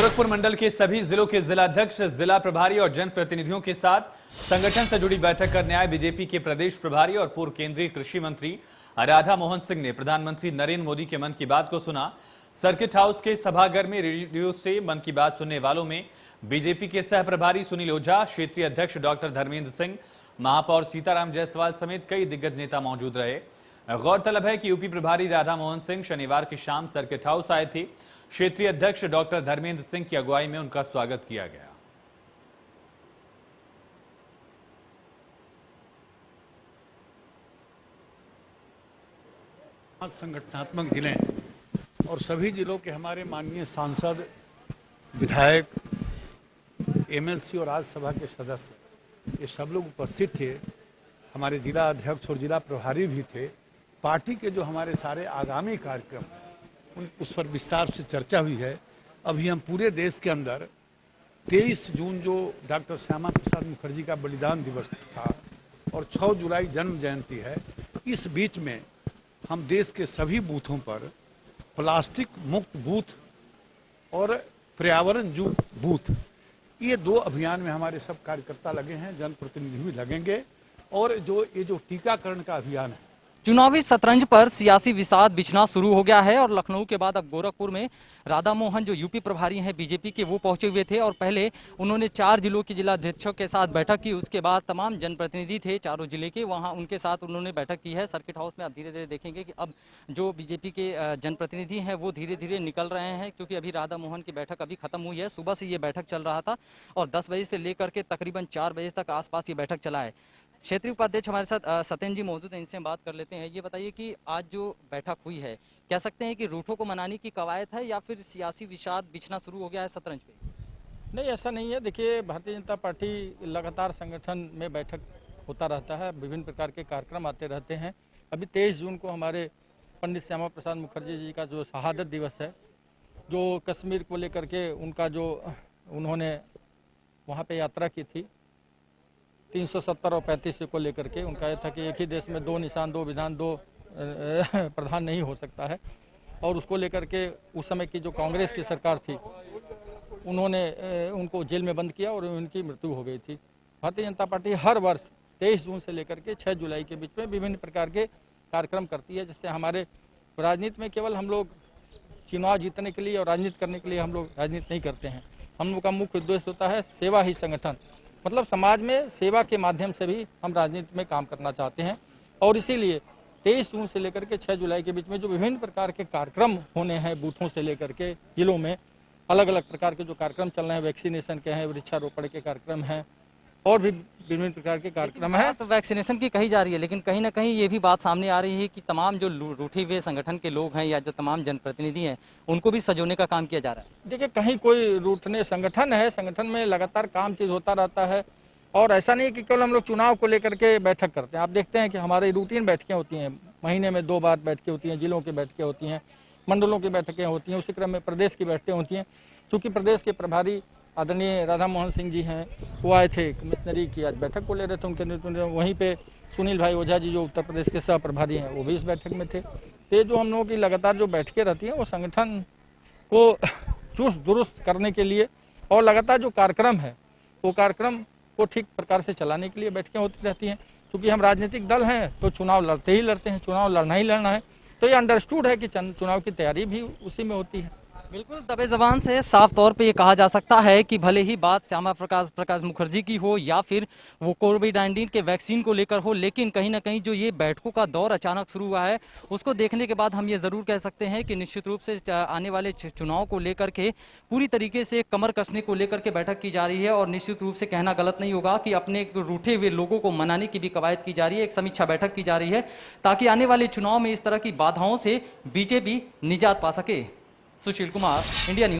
गोरखपुर मंडल के सभी जिलों के जिलाध्यक्ष, जिला प्रभारी और जनप्रतिनिधियों के साथ संगठन से जुड़ी बैठक करने आए बीजेपी के प्रदेश प्रभारी और पूर्व केंद्रीय कृषि मंत्री राधा मोहन सिंह ने प्रधानमंत्री नरेंद्र मोदी के मन की बात को सुना। सर्किट हाउस के सभागार में रेडियो से मन की बात सुनने वालों में बीजेपी के सह प्रभारी सुनील ओझा, क्षेत्रीय अध्यक्ष डॉक्टर धर्मेंद्र सिंह, महापौर सीताराम जायसवाल समेत कई दिग्गज नेता मौजूद रहे। गौरतलब है कि यूपी प्रभारी राधा मोहन सिंह शनिवार की शाम सर्किट हाउस आए थे। क्षेत्रीय अध्यक्ष डॉक्टर धर्मेंद्र सिंह की अगुवाई में उनका स्वागत किया गया। संगठनात्मक जिले और सभी जिलों के हमारे माननीय सांसद, विधायक, एमएलसी और राज्यसभा के सदस्य, ये सब लोग उपस्थित थे। हमारे जिला अध्यक्ष और जिला प्रभारी भी थे। पार्टी के जो हमारे सारे आगामी कार्यक्रम उस पर विस्तार से चर्चा हुई है। अभी हम पूरे देश के अंदर 23 जून जो डॉक्टर श्यामा प्रसाद मुखर्जी का बलिदान दिवस था और 6 जुलाई जन्म जयंती है, इस बीच में हम देश के सभी बूथों पर प्लास्टिक मुक्त बूथ और पर्यावरण युक्त बूथ, ये 2 अभियान में हमारे सब कार्यकर्ता लगे हैं, जनप्रतिनिधि भी लगेंगे। और ये जो टीकाकरण का अभियान है, चुनावी शतरंज पर सियासी विषाद बिछना शुरू हो गया है और लखनऊ के बाद अब गोरखपुर में राधा मोहन जो यूपी प्रभारी हैं बीजेपी के, वो पहुंचे हुए थे और पहले उन्होंने 4 जिलों के जिलाध्यक्षों के साथ बैठक की। उसके बाद तमाम जनप्रतिनिधि थे चारों जिले के, वहां उनके साथ उन्होंने बैठक की है सर्किट हाउस में। अब धीरे धीरे देखेंगे कि अब जो बीजेपी के जनप्रतिनिधि हैं वो धीरे धीरे निकल रहे हैं, क्योंकि अभी राधा मोहन की बैठक अभी खत्म हुई है। सुबह से ये बैठक चल रहा था और 10 बजे से लेकर के तकरीबन 4 बजे तक आसपास ये बैठक चला है। क्षेत्रीय उपाध्यक्ष हमारे साथ सत्येंद्र जी मौजूद हैं, इनसे हम बात कर लेते हैं। ये बताइए कि आज जो बैठक हुई है, कह सकते हैं कि रूठों को मनाने की कवायद है या फिर सियासी विषाद बिछना शुरू हो गया है शतरंज पे? नहीं, ऐसा नहीं है। देखिए, भारतीय जनता पार्टी लगातार संगठन में बैठक होता रहता है, विभिन्न प्रकार के कार्यक्रम आते रहते हैं। अभी 23 जून को हमारे पंडित श्यामा प्रसाद मुखर्जी जी का जो शहादत दिवस है, जो कश्मीर को लेकर के उनका जो उन्होंने वहाँ पे यात्रा की थी 370 और 35 को लेकर के, उनका यह था कि एक ही देश में 2 निशान, 2 विधान, 2 प्रधान नहीं हो सकता है। और उसको लेकर के उस समय की जो कांग्रेस की सरकार थी, उन्होंने उनको जेल में बंद किया और उनकी मृत्यु हो गई थी। भारतीय जनता पार्टी हर वर्ष 23 जून से लेकर के 6 जुलाई के बीच में विभिन्न प्रकार के कार्यक्रम करती है, जिससे हमारे राजनीति में केवल हम लोग चुनाव जीतने के लिए और राजनीति करने के लिए हम लोग राजनीति नहीं करते हैं। हम लोग का मुख्य उद्देश्य होता है सेवा ही संगठन, मतलब समाज में सेवा के माध्यम से भी हम राजनीति में काम करना चाहते हैं। और इसीलिए 23 जून से लेकर के 6 जुलाई के बीच में जो विभिन्न प्रकार के कार्यक्रम होने हैं, बूथों से लेकर के जिलों में अलग अलग प्रकार के जो कार्यक्रम चल रहे हैं, वैक्सीनेशन के हैं, वृक्षारोपण के कार्यक्रम हैं और भी विभिन्न प्रकार के कार्यक्रम हैं। तो वैक्सीनेशन की कही जा रही है, लेकिन कहीं ना कहीं ये भी बात सामने आ रही है कि तमाम जो रूठे हुए संगठन के लोग हैं या जो तमाम जनप्रतिनिधि हैं, उनको भी सजोने का काम किया जा रहा है। देखिए, कहीं कोई रूठने संगठन है, संगठन में लगातार काम चीज होता रहता है। और ऐसा नहीं है कि केवल हम लोग चुनाव को लेकर के बैठक करते हैं। आप देखते हैं कि हमारी रूटीन बैठकें होती हैं, महीने में 2 बार बैठकें होती हैं, जिलों की बैठकें होती हैं, मंडलों की बैठकें होती हैं, उसी क्रम में प्रदेश की बैठकें होती हैं। चूँकि प्रदेश के प्रभारी आदरणीय राधा मोहन सिंह जी हैं, वो आए थे कमिश्नरी की, आज बैठक को ले रहे थे उनके नेतृत्व में। वहीं पे सुनील भाई ओझा जी जो उत्तर प्रदेश के सह प्रभारी हैं, वो भी इस बैठक में थे। तो ये जो हम लोगों की लगातार जो बैठकें रहती हैं, वो संगठन को चुस्त दुरुस्त करने के लिए और लगातार जो कार्यक्रम है, वो कार्यक्रम को ठीक प्रकार से चलाने के लिए बैठकें होती रहती हैं। क्योंकि हम राजनीतिक दल हैं तो चुनाव लड़ते ही लड़ते हैं, चुनाव लड़ना ही लड़ना है। तो ये अंडरस्टूड है कि चुनाव की तैयारी भी उसी में होती है। बिल्कुल, दबे जबान से साफ तौर पे ये कहा जा सकता है कि भले ही बात श्यामा प्रसाद मुखर्जी की हो या फिर वो कोविड-19 के वैक्सीन को लेकर हो, लेकिन कहीं ना कहीं जो ये बैठकों का दौर अचानक शुरू हुआ है, उसको देखने के बाद हम ये जरूर कह सकते हैं कि निश्चित रूप से आने वाले चुनाव को लेकर के पूरी तरीके से कमर कसने को लेकर के बैठक की जा रही है। और निश्चित रूप से कहना गलत नहीं होगा कि अपने रूठे हुए लोगों को मनाने की भी कवायद की जा रही है, एक समीक्षा बैठक की जा रही है, ताकि आने वाले चुनाव में इस तरह की बाधाओं से बीजेपी निजात पा सके। Sushil Kumar, India news.